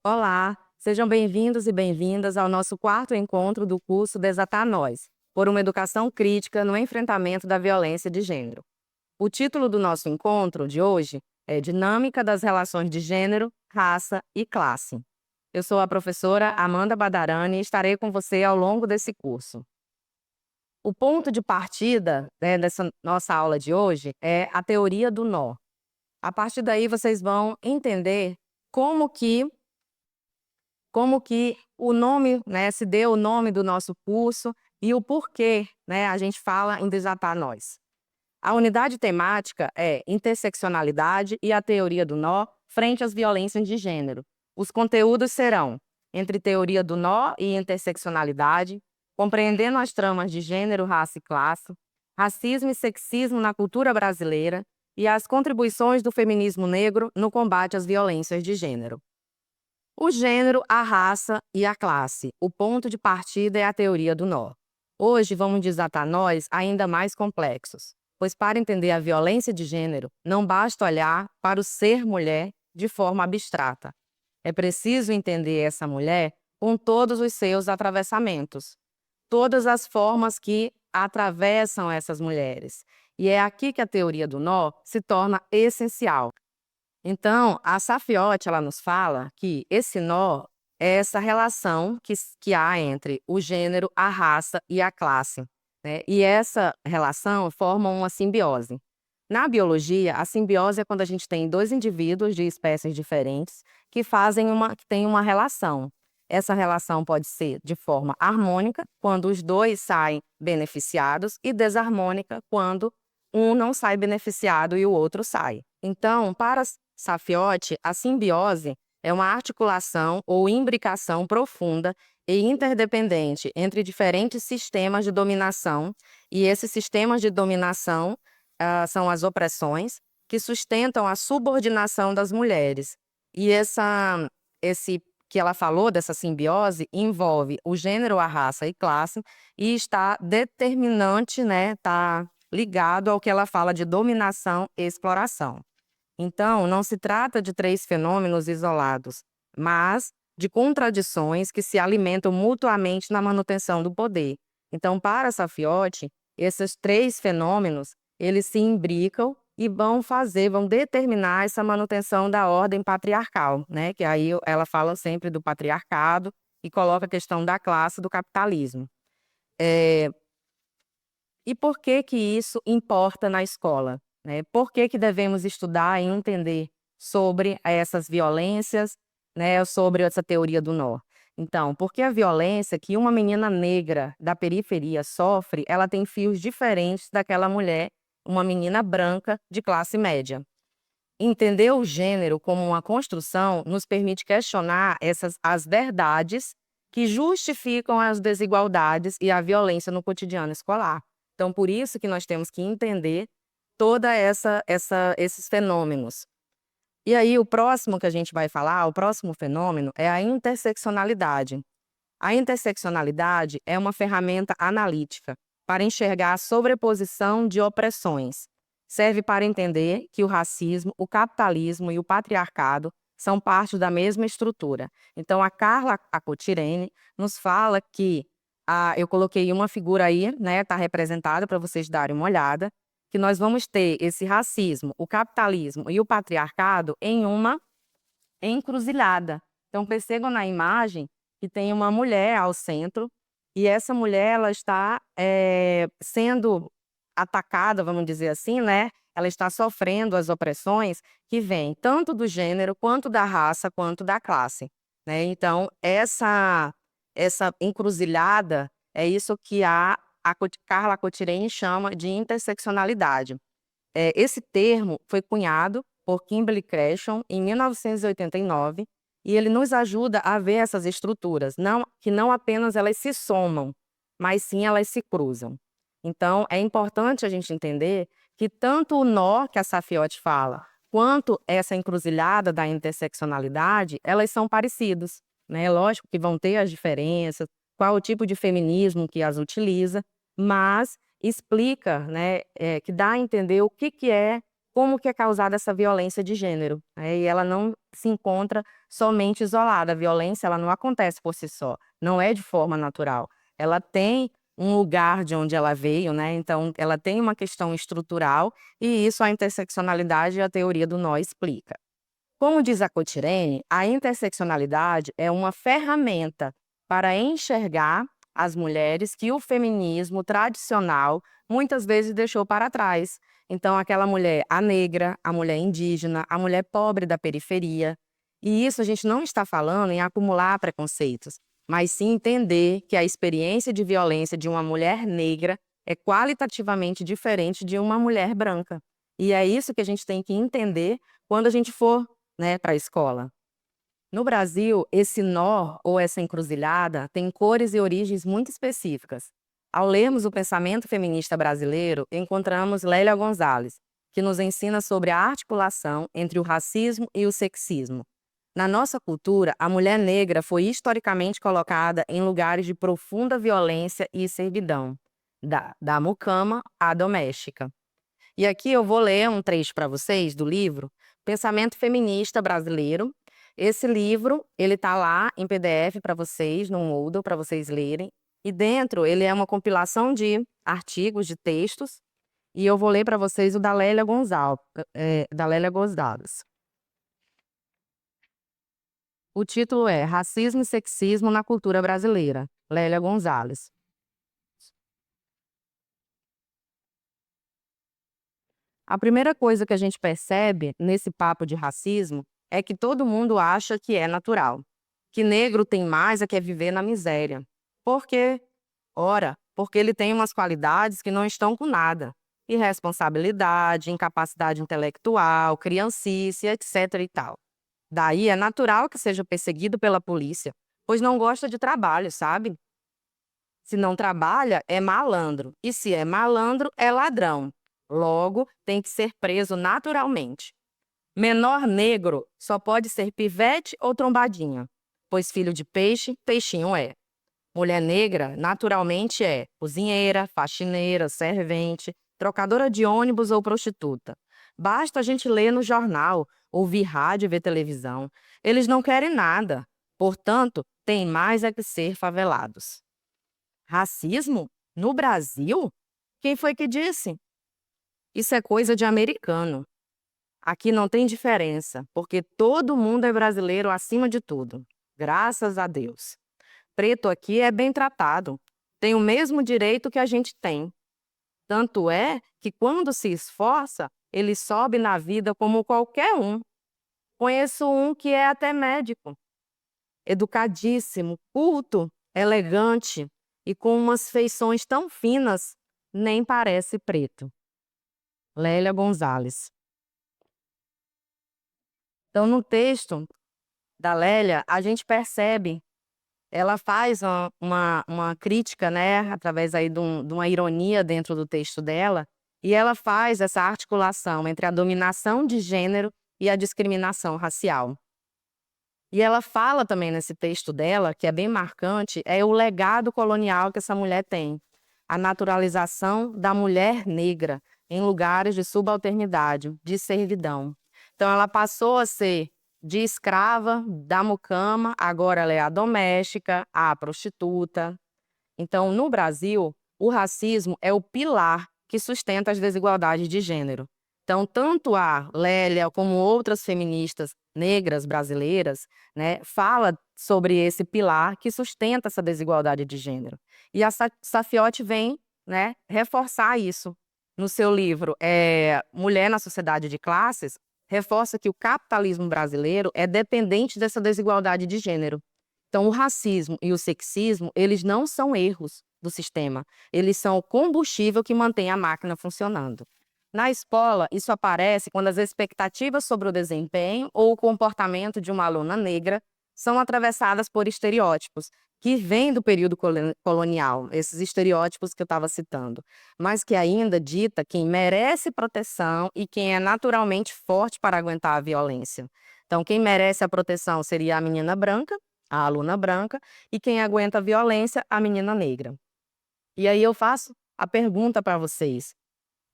Olá, sejam bem-vindos e bem-vindas ao nosso quarto encontro do curso Desatar Nós, por uma educação crítica no enfrentamento da violência de gênero. O título do nosso encontro de hoje é Dinâmica das Relações de Gênero, Raça e Classe. Eu sou a professora Amanda Badarani e estarei com você ao longo desse curso. O ponto de partida, dessa nossa aula de hoje é a teoria do nó. A partir daí, vocês vão entender como que o nome, se deu o nome do nosso curso e o porquê, a gente fala em Desatar Nós. A unidade temática é interseccionalidade e a teoria do nó frente às violências de gênero. Os conteúdos serão entre teoria do nó e interseccionalidade, compreendendo as tramas de gênero, raça e classe, racismo e sexismo na cultura brasileira e as contribuições do feminismo negro no combate às violências de gênero. O gênero, a raça e a classe. O ponto de partida é a teoria do nó. Hoje vamos desatar nós ainda mais complexos, pois para entender a violência de gênero, não basta olhar para o ser mulher de forma abstrata. É preciso entender essa mulher com todos os seus atravessamentos, todas as formas que atravessam essas mulheres. E é aqui que a teoria do nó se torna essencial. Então, a Safiotti, ela nos fala que esse nó é essa relação que há entre o gênero, a raça e a classe, né? E essa relação forma uma simbiose. Na biologia, a simbiose é quando a gente tem dois indivíduos de espécies diferentes que têm uma relação. Essa relação pode ser de forma harmônica, quando os dois saem beneficiados, e desarmônica, quando um não sai beneficiado e o outro sai. Então, para Safiotti, a simbiose é uma articulação ou imbricação profunda e interdependente entre diferentes sistemas de dominação, e esses sistemas de dominação são as opressões que sustentam a subordinação das mulheres. E esse que ela falou dessa simbiose envolve o gênero, a raça e classe, e está determinante, está ligado ao que ela fala de dominação e exploração. Então, não se trata de três fenômenos isolados, mas de contradições que se alimentam mutuamente na manutenção do poder. Então, para Safiotti, esses três fenômenos, eles se imbricam e vão determinar essa manutenção da ordem patriarcal, que aí ela fala sempre do patriarcado e coloca a questão da classe, do capitalismo. E por que que isso importa na escola? Por que que devemos estudar e entender sobre essas violências, sobre essa teoria do nó? Então, porque a violência que uma menina negra da periferia sofre, ela tem fios diferentes daquela mulher, uma menina branca de classe média. Entender o gênero como uma construção nos permite questionar as verdades que justificam as desigualdades e a violência no cotidiano escolar. Então, por isso que nós temos que entender toda esses fenômenos. E aí, o próximo que a gente vai falar, o próximo fenômeno, é a interseccionalidade. A interseccionalidade é uma ferramenta analítica para enxergar a sobreposição de opressões. Serve para entender que o racismo, o capitalismo e o patriarcado são parte da mesma estrutura. Então, a Carla Acotirene nos fala que, eu coloquei uma figura aí, está representada para vocês darem uma olhada, que nós vamos ter esse racismo, o capitalismo e o patriarcado em uma encruzilhada. Então, percebam na imagem que tem uma mulher ao centro, e essa mulher ela está sendo atacada, vamos dizer assim, ela está sofrendo as opressões que vêm tanto do gênero, quanto da raça, quanto da classe. Então, essa encruzilhada é isso que a Carla Cotirene chama de interseccionalidade. Esse termo foi cunhado por Kimberly Crenshaw em 1989, e ele nos ajuda a ver essas estruturas, que não apenas elas se somam, mas sim elas se cruzam. Então, é importante a gente entender que tanto o nó que a Safiotti fala, quanto essa encruzilhada da interseccionalidade, elas são parecidos. Lógico que vão ter as diferenças, qual o tipo de feminismo que as utiliza, mas explica, que dá a entender o que é como que é causada essa violência de gênero, né, e ela não se encontra somente isolada, a violência ela não acontece por si só, não é de forma natural, ela tem um lugar de onde ela veio, né, então ela tem uma questão estrutural, e isso a interseccionalidade e a teoria do nó explica. Como diz a Cotirene, a interseccionalidade é uma ferramenta para enxergar as mulheres que o feminismo tradicional muitas vezes deixou para trás. Então, aquela mulher, a negra, a mulher indígena, a mulher pobre da periferia. E isso a gente não está falando em acumular preconceitos, mas sim entender que a experiência de violência de uma mulher negra é qualitativamente diferente de uma mulher branca. E é isso que a gente tem que entender quando a gente for, né, para a escola. No Brasil, esse nó ou essa encruzilhada tem cores e origens muito específicas. Ao lermos o pensamento feminista brasileiro, encontramos Lélia Gonzalez, que nos ensina sobre a articulação entre o racismo e o sexismo. Na nossa cultura, a mulher negra foi historicamente colocada em lugares de profunda violência e servidão, da mucama à doméstica. E aqui eu vou ler um trecho para vocês do livro Pensamento Feminista Brasileiro. Esse livro, ele tá lá em PDF para vocês, no Moodle, para vocês lerem. E dentro ele é uma compilação de artigos, de textos. E eu vou ler para vocês o da Lélia Gonzalez. O título é Racismo e Sexismo na Cultura Brasileira, Lélia Gonzalez. A primeira coisa que a gente percebe nesse papo de racismo é que todo mundo acha que é natural, que negro tem mais é que é viver na miséria. Por quê? Ora, porque ele tem umas qualidades que não estão com nada. Irresponsabilidade, incapacidade intelectual, criancice, etc e tal. Daí é natural que seja perseguido pela polícia, pois não gosta de trabalho, sabe? Se não trabalha, é malandro. E se é malandro, é ladrão. Logo, tem que ser preso naturalmente. Menor negro só pode ser pivete ou trombadinha, pois filho de peixe, peixinho é. Mulher negra, naturalmente é cozinheira, faxineira, servente, trocadora de ônibus ou prostituta. Basta a gente ler no jornal, ouvir rádio e ver televisão. Eles não querem nada. Portanto, tem mais é que ser favelados. Racismo? No Brasil? Quem foi que disse? Isso é coisa de americano. Aqui não tem diferença, porque todo mundo é brasileiro acima de tudo. Graças a Deus. Preto aqui é bem tratado. Tem o mesmo direito que a gente tem. Tanto é que quando se esforça, ele sobe na vida como qualquer um. Conheço um que é até médico. Educadíssimo, culto, elegante e com umas feições tão finas, nem parece preto. Lélia Gonzalez. Então, no texto da Lélia, a gente percebe, ela faz uma crítica, né, através aí de uma ironia dentro do texto dela, e ela faz essa articulação entre a dominação de gênero e a discriminação racial. E ela fala também nesse texto dela, que é bem marcante, é o legado colonial que essa mulher tem. A naturalização da mulher negra em lugares de subalternidade, de servidão. Então, ela passou a ser de escrava, da mucama, agora ela é a doméstica, a prostituta. Então, no Brasil, o racismo é o pilar que sustenta as desigualdades de gênero. Então, tanto a Lélia como outras feministas negras brasileiras, né, fala sobre esse pilar que sustenta essa desigualdade de gênero. E a Safiotti vem, né, reforçar isso. No seu livro Mulher na Sociedade de Classes, reforça que o capitalismo brasileiro é dependente dessa desigualdade de gênero. Então, o racismo e o sexismo, eles não são erros do sistema, eles são o combustível que mantém a máquina funcionando. Na escola, isso aparece quando as expectativas sobre o desempenho ou o comportamento de uma aluna negra são atravessadas por estereótipos, que vêm do período colonial, esses estereótipos que eu estava citando, mas que ainda dita quem merece proteção e quem é naturalmente forte para aguentar a violência. Então, quem merece a proteção seria a menina branca, a aluna branca, e quem aguenta a violência, a menina negra. E aí eu faço a pergunta para vocês,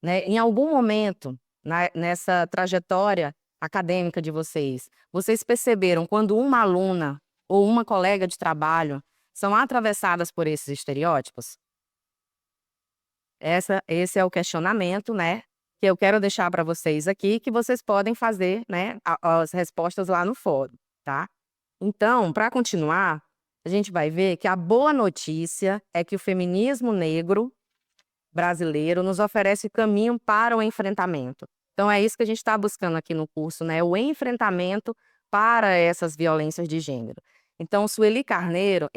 né? Em algum momento, nessa trajetória acadêmica de vocês, vocês perceberam quando uma aluna ou uma colega de trabalho são atravessadas por esses estereótipos? Esse é o questionamento, né, que eu quero deixar para vocês aqui, que vocês podem fazer, né, as respostas lá no fórum, tá? Então, para continuar, a gente vai ver que a boa notícia é que o feminismo negro brasileiro nos oferece caminho para o enfrentamento. Então é isso que a gente está buscando aqui no curso, né? O enfrentamento para essas violências de gênero. Então, Sueli Carneiro,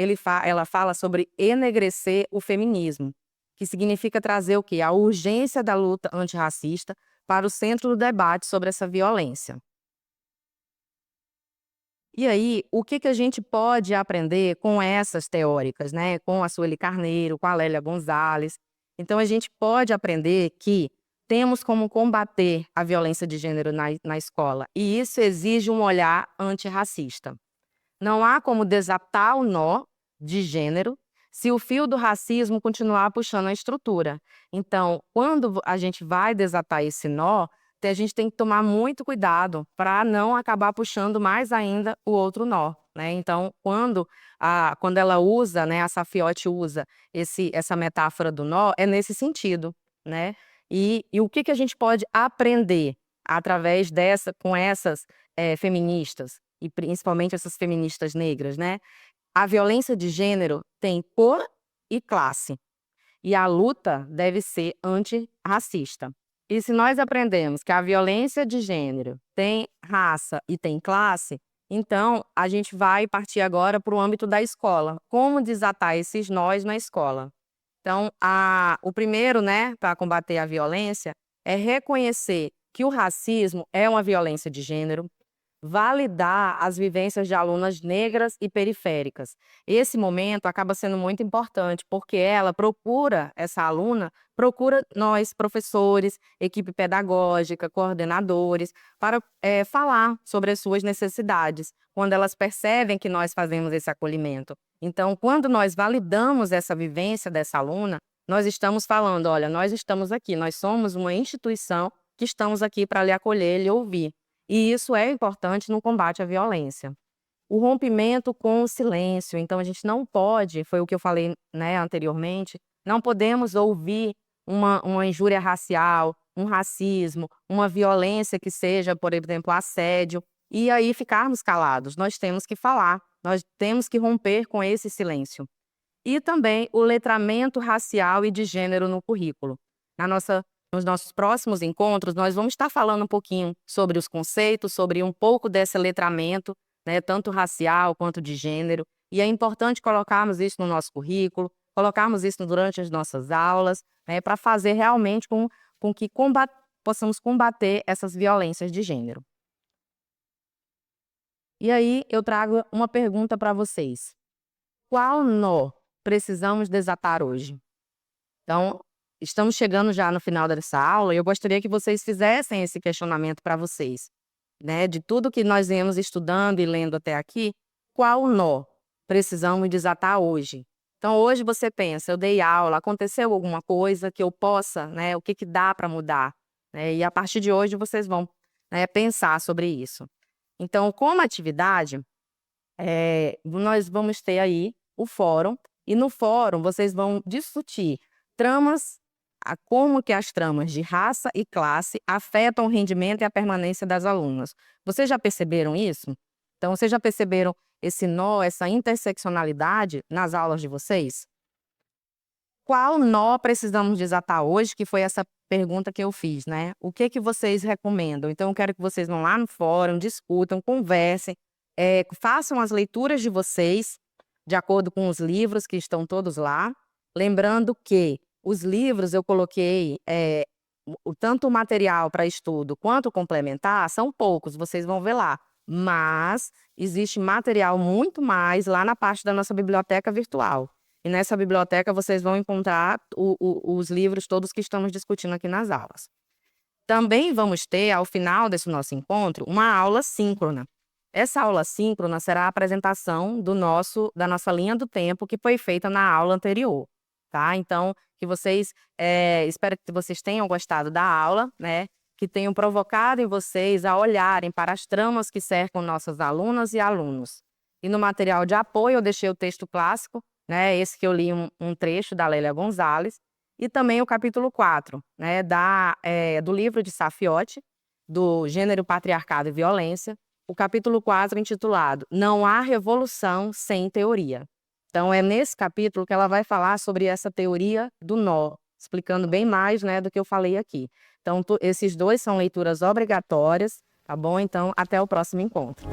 ela fala sobre enegrecer o feminismo, que significa trazer o quê? A urgência da luta antirracista para o centro do debate sobre essa violência. E aí, o que a gente pode aprender com essas teóricas, né? Com a Sueli Carneiro, com a Lélia Gonzalez. Então, a gente pode aprender que temos como combater a violência de gênero na escola, e isso exige um olhar antirracista. Não há como desatar o nó de gênero se o fio do racismo continuar puxando a estrutura. Então, quando a gente vai desatar esse nó, a gente tem que tomar muito cuidado para não acabar puxando mais ainda o outro nó, né? Então, quando ela usa, né, a Safiotti usa essa metáfora do nó, é nesse sentido, né? E o que a gente pode aprender através com essas feministas, e principalmente essas feministas negras, né? A violência de gênero tem cor e classe, e a luta deve ser antirracista. E se nós aprendemos que a violência de gênero tem raça e tem classe, então a gente vai partir agora para o âmbito da escola. Como desatar esses nós na escola? Então, o primeiro, né, para combater a violência é reconhecer que o racismo é uma violência de gênero, validar as vivências de alunas negras e periféricas. Esse momento acaba sendo muito importante, porque essa aluna procura nós, professores, equipe pedagógica, coordenadores, para falar sobre as suas necessidades, quando elas percebem que nós fazemos esse acolhimento. Então, quando nós validamos essa vivência dessa aluna, nós estamos falando, olha, nós estamos aqui, nós somos uma instituição que estamos aqui para lhe acolher, lhe ouvir. E isso é importante no combate à violência. O rompimento com o silêncio. Então, a gente não pode, foi o que eu falei, né, anteriormente, não podemos ouvir uma injúria racial, um racismo, uma violência que seja, por exemplo, assédio, e aí ficarmos calados. Nós temos que falar, nós temos que romper com esse silêncio. E também o letramento racial e de gênero no currículo. Nos nossos próximos encontros, nós vamos estar falando um pouquinho sobre os conceitos, sobre um pouco desse letramento, né, tanto racial quanto de gênero. E é importante colocarmos isso no nosso currículo, colocarmos isso durante as nossas aulas, né, para fazer realmente com que possamos combater essas violências de gênero. E aí eu trago uma pergunta para vocês. Qual nó precisamos desatar hoje? Então, estamos chegando já no final dessa aula e eu gostaria que vocês fizessem esse questionamento para vocês, né? De tudo que nós viemos estudando e lendo até aqui, qual nó precisamos desatar hoje? Então, hoje você pensa, eu dei aula, aconteceu alguma coisa que eu possa, né? O que dá para mudar? Né? E a partir de hoje vocês vão, né, pensar sobre isso. Então, como atividade, nós vamos ter aí o fórum, e no fórum vocês vão discutir como que as tramas de raça e classe afetam o rendimento e a permanência das alunas. Vocês já perceberam isso? Então, vocês já perceberam esse nó, essa interseccionalidade nas aulas de vocês? Qual nó precisamos desatar hoje? Que foi essa pergunta que eu fiz, né? O que vocês recomendam? Então, eu quero que vocês vão lá no fórum, discutam, conversem, façam as leituras de vocês, de acordo com os livros que estão todos lá. Lembrando que os livros eu coloquei, tanto o material para estudo quanto o complementar, são poucos, vocês vão ver lá. Mas existe material muito mais lá na parte da nossa biblioteca virtual. E nessa biblioteca vocês vão encontrar os livros todos que estamos discutindo aqui nas aulas. Também vamos ter, ao final desse nosso encontro, uma aula síncrona. Essa aula síncrona será a apresentação da nossa linha do tempo que foi feita na aula anterior, tá? Então, espero que vocês tenham gostado da aula, né? que tenham provocado em vocês a olharem para as tramas que cercam nossas alunas e alunos. E no material de apoio eu deixei o texto clássico, né, esse que eu li um trecho da Lélia Gonzalez, e também o capítulo 4, né, do livro de Safiotti, do Gênero, Patriarcado e Violência, o capítulo 4 intitulado Não há revolução sem teoria. Então é nesse capítulo que ela vai falar sobre essa teoria do nó, explicando bem mais, né, do que eu falei aqui. Então esses dois são leituras obrigatórias, tá bom? Então até o próximo encontro.